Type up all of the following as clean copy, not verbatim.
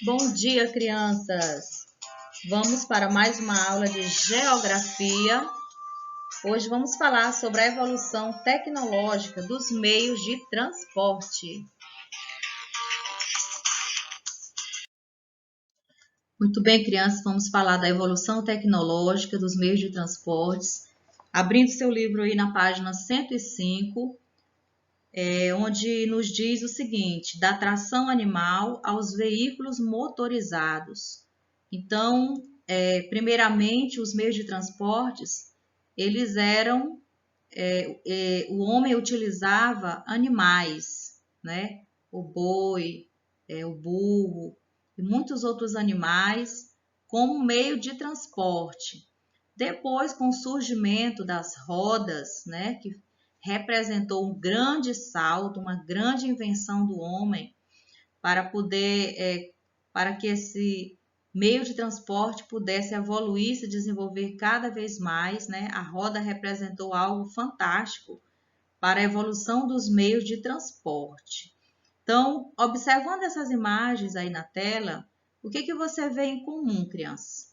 Bom dia, crianças! Vamos para mais uma aula de geografia. Hoje vamos falar sobre a evolução tecnológica dos meios de transporte. Muito bem, crianças, vamos falar da evolução tecnológica dos meios de transportes. Abrindo seu livro aí na página 105, onde nos diz o seguinte: da tração animal aos veículos motorizados. Então, primeiramente, os meios de transportes, eles eram, o homem utilizava animais, né? O boi, o burro e muitos outros animais como meio de transporte. Depois, com o surgimento das rodas, né, que representou um grande salto, uma grande invenção do homem para para que esse meio de transporte pudesse evoluir, se desenvolver cada vez mais, né? A roda representou algo fantástico para a evolução dos meios de transporte. Então, observando essas imagens aí na tela, o que você vê em comum, crianças?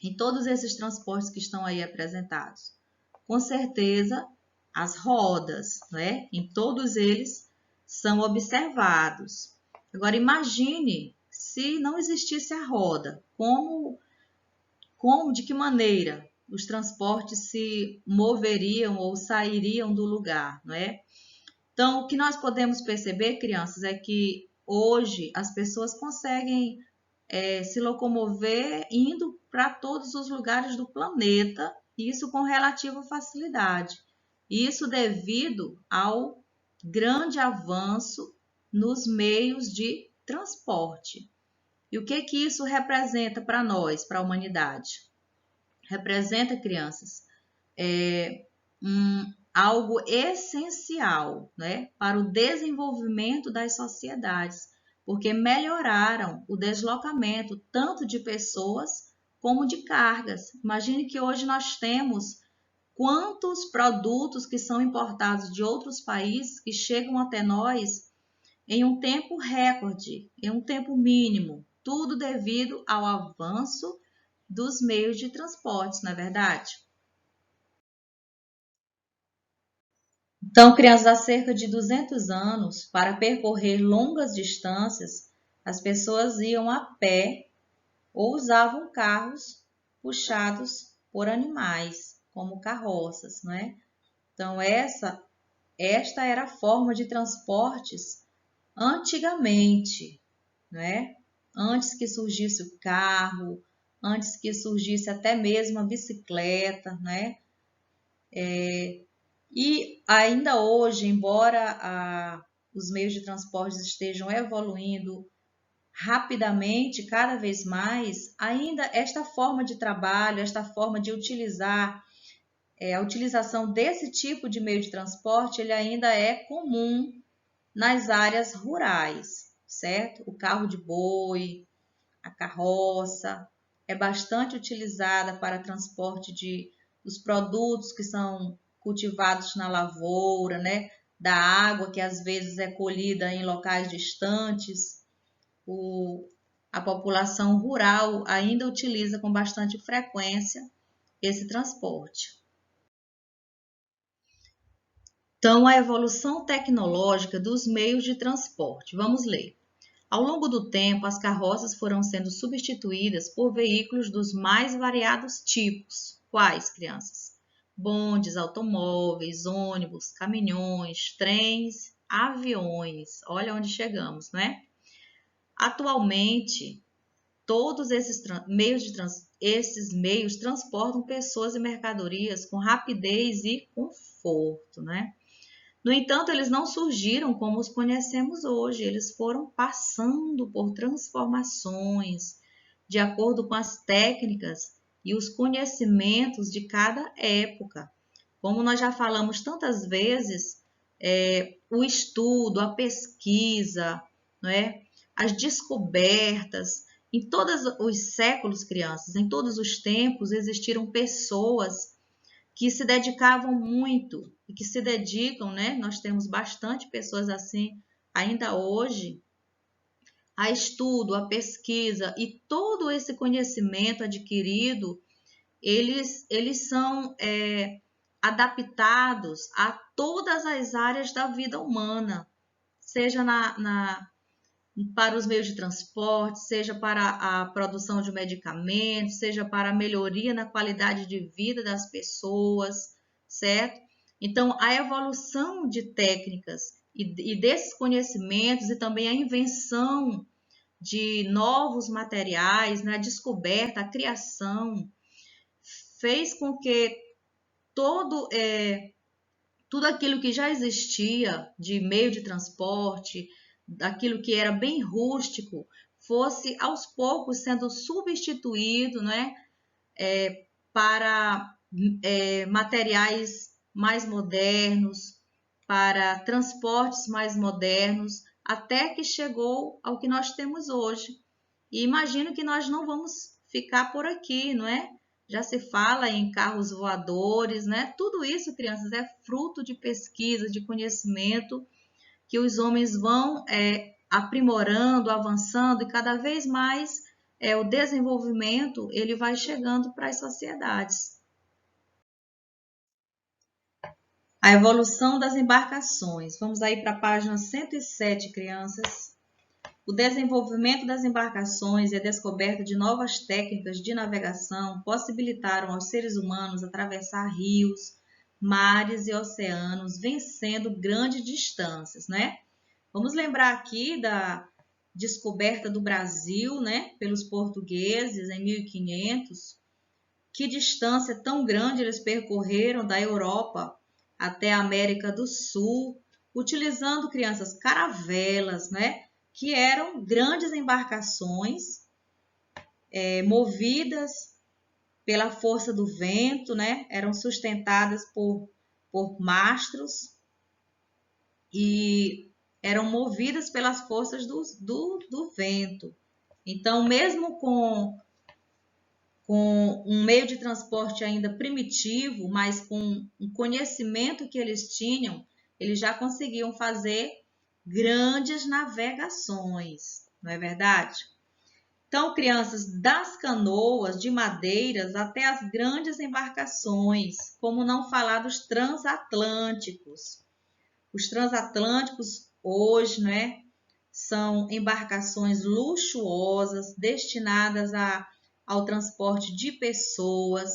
Em todos esses transportes que estão aí apresentados? Com certeza, as rodas, né? Em todos eles são observados. Agora, imagine se não existisse a roda, de que maneira os transportes se moveriam ou sairiam do lugar, não é? Então, o que nós podemos perceber, crianças, é que hoje as pessoas conseguem se locomover indo para todos os lugares do planeta, isso com relativa facilidade. Isso devido ao grande avanço nos meios de transporte. E o que isso representa para nós, para a humanidade? Representa, crianças, algo essencial, né, para o desenvolvimento das sociedades, porque melhoraram o deslocamento tanto de pessoas como de cargas. Imagine que hoje nós temos quantos produtos que são importados de outros países que chegam até nós em um tempo recorde, em um tempo mínimo, tudo devido ao avanço dos meios de transporte, não é verdade? Então, crianças, há cerca de 200 anos, para percorrer longas distâncias, as pessoas iam a pé ou usavam carros puxados por animais, como carroças, não é? Então, esta era a forma de transportes antigamente, não é? Antes que surgisse o carro, antes que surgisse até mesmo a bicicleta, né? E ainda hoje, embora os meios de transporte estejam evoluindo rapidamente, cada vez mais, ainda esta forma de trabalho, esta forma de utilizar, a utilização desse tipo de meio de transporte, ele ainda é comum nas áreas rurais, certo? O carro de boi, a carroça, é bastante utilizada para transporte dos produtos que são cultivados na lavoura, né? Da água que às vezes é colhida em locais distantes. A população rural ainda utiliza com bastante frequência esse transporte. Então, a evolução tecnológica dos meios de transporte. Vamos ler. Ao longo do tempo, as carroças foram sendo substituídas por veículos dos mais variados tipos. Quais, crianças? Bondes, automóveis, ônibus, caminhões, trens, aviões. Olha onde chegamos, não é? Atualmente, todos esses meios transportam pessoas e mercadorias com rapidez e conforto, né? No entanto, eles não surgiram como os conhecemos hoje, eles foram passando por transformações de acordo com as técnicas e os conhecimentos de cada época. Como nós já falamos tantas vezes, o estudo, a pesquisa, não é? As descobertas, em todos os séculos, crianças, em todos os tempos, existiram pessoas que se dedicavam muito e que se dedicam, né? Nós temos bastante pessoas assim ainda hoje a estudo, a pesquisa e todo esse conhecimento adquirido, eles são adaptados a todas as áreas da vida humana, seja para os meios de transporte, seja para a produção de medicamentos, seja para a melhoria na qualidade de vida das pessoas, certo? Então, a evolução de técnicas e desses conhecimentos e também a invenção de novos materiais, né, a descoberta, a criação, fez com que tudo aquilo que já existia de meio de transporte, daquilo que era bem rústico, fosse aos poucos sendo substituído, né, para materiais mais modernos, para transportes mais modernos, até que chegou ao que nós temos hoje. E imagino que nós não vamos ficar por aqui, não é? Já se fala em carros voadores, né? Tudo isso, crianças, é fruto de pesquisa, de conhecimento que os homens vão aprimorando, avançando e cada vez mais o desenvolvimento ele vai chegando para as sociedades. A evolução das embarcações. Vamos aí para a página 107, crianças. O desenvolvimento das embarcações e a descoberta de novas técnicas de navegação possibilitaram aos seres humanos atravessar rios, mares e oceanos, vencendo grandes distâncias, né? Vamos lembrar aqui da descoberta do Brasil, né, pelos portugueses em 1500. Que distância tão grande eles percorreram da Europa até a América do Sul, utilizando, crianças, caravelas, né? Que eram grandes embarcações movidas pela força do vento, né? Eram sustentadas por mastros e eram movidas pelas forças do vento. Então, mesmo com um meio de transporte ainda primitivo, mas com o conhecimento que eles tinham, eles já conseguiam fazer grandes navegações, não é verdade? Então, crianças, das canoas de madeiras até as grandes embarcações, como não falar dos transatlânticos. Os transatlânticos hoje, né, são embarcações luxuosas destinadas ao transporte de pessoas.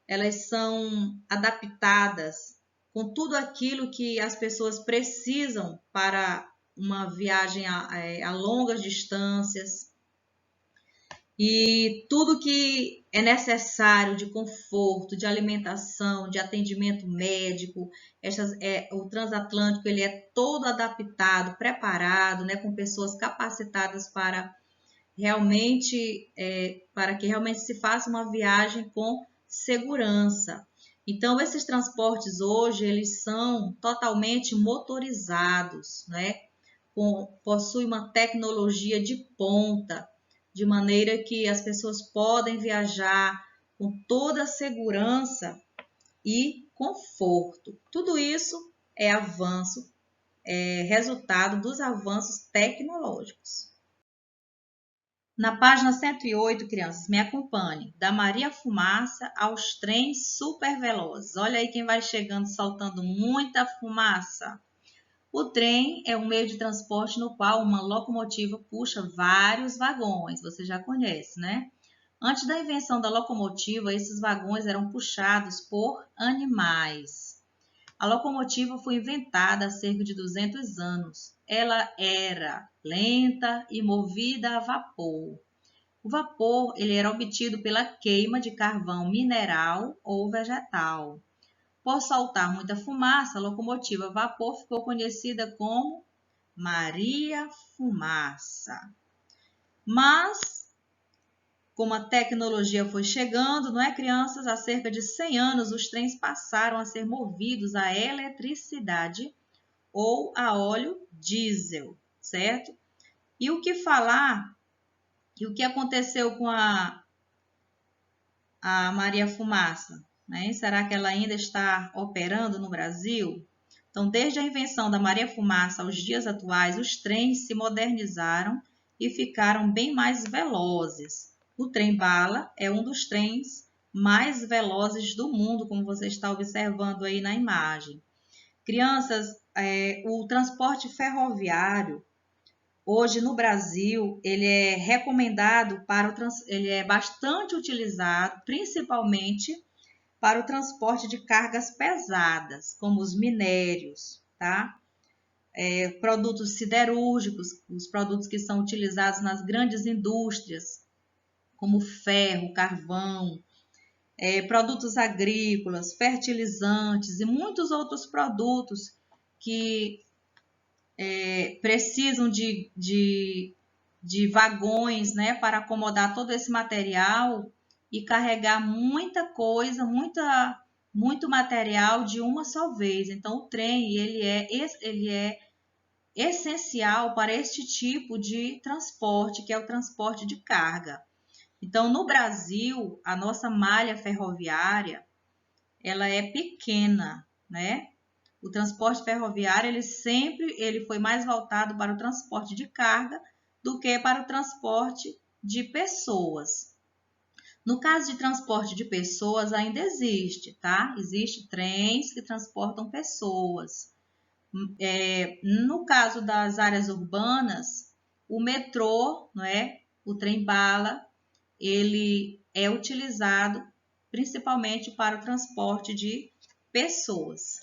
Elas são adaptadas com tudo aquilo que as pessoas precisam para uma viagem a longas distâncias. E tudo que é necessário de conforto, de alimentação, de atendimento médico, o transatlântico ele é todo adaptado, preparado, né, com pessoas capacitadas para para que realmente se faça uma viagem com segurança. Então, esses transportes hoje, eles são totalmente motorizados, né? Possuem uma tecnologia de ponta, de maneira que as pessoas podem viajar com toda a segurança e conforto. Tudo isso é avanço, resultado dos avanços tecnológicos. Na página 108, crianças, me acompanhem. Da Maria Fumaça aos trens supervelozes. Olha aí quem vai chegando soltando muita fumaça. O trem é um meio de transporte no qual uma locomotiva puxa vários vagões. Você já conhece, né? Antes da invenção da locomotiva, esses vagões eram puxados por animais. A locomotiva foi inventada há cerca de 200 anos. Ela era lenta e movida a vapor. O vapor ele era obtido pela queima de carvão mineral ou vegetal. Por soltar muita fumaça, a locomotiva a vapor ficou conhecida como Maria Fumaça. Mas, como a tecnologia foi chegando, não é, crianças? Há cerca de 100 anos, os trens passaram a ser movidos a eletricidade ou a óleo diesel, certo? E o que falar? E o que aconteceu com a Maria Fumaça? Né? Será que ela ainda está operando no Brasil? Então, desde a invenção da Maria Fumaça aos dias atuais, os trens se modernizaram e ficaram bem mais velozes. O trem-bala é um dos trens mais velozes do mundo, como você está observando aí na imagem. Crianças, o transporte ferroviário, hoje no Brasil, ele é recomendado ele é bastante utilizado, principalmente para o transporte de cargas pesadas, como os minérios, tá? Produtos siderúrgicos, os produtos que são utilizados nas grandes indústrias, como ferro, carvão, produtos agrícolas, fertilizantes e muitos outros produtos que precisam de vagões, né, para acomodar todo esse material e carregar muita coisa, muito material de uma só vez. Então, o trem ele é essencial para este tipo de transporte, que é o transporte de carga. Então, no Brasil, a nossa malha ferroviária, ela é pequena, né? O transporte ferroviário, ele foi mais voltado para o transporte de carga do que para o transporte de pessoas. No caso de transporte de pessoas, ainda existe, tá? Existem trens que transportam pessoas. No caso das áreas urbanas, o metrô, não é? O trem-bala, ele é utilizado principalmente para o transporte de pessoas.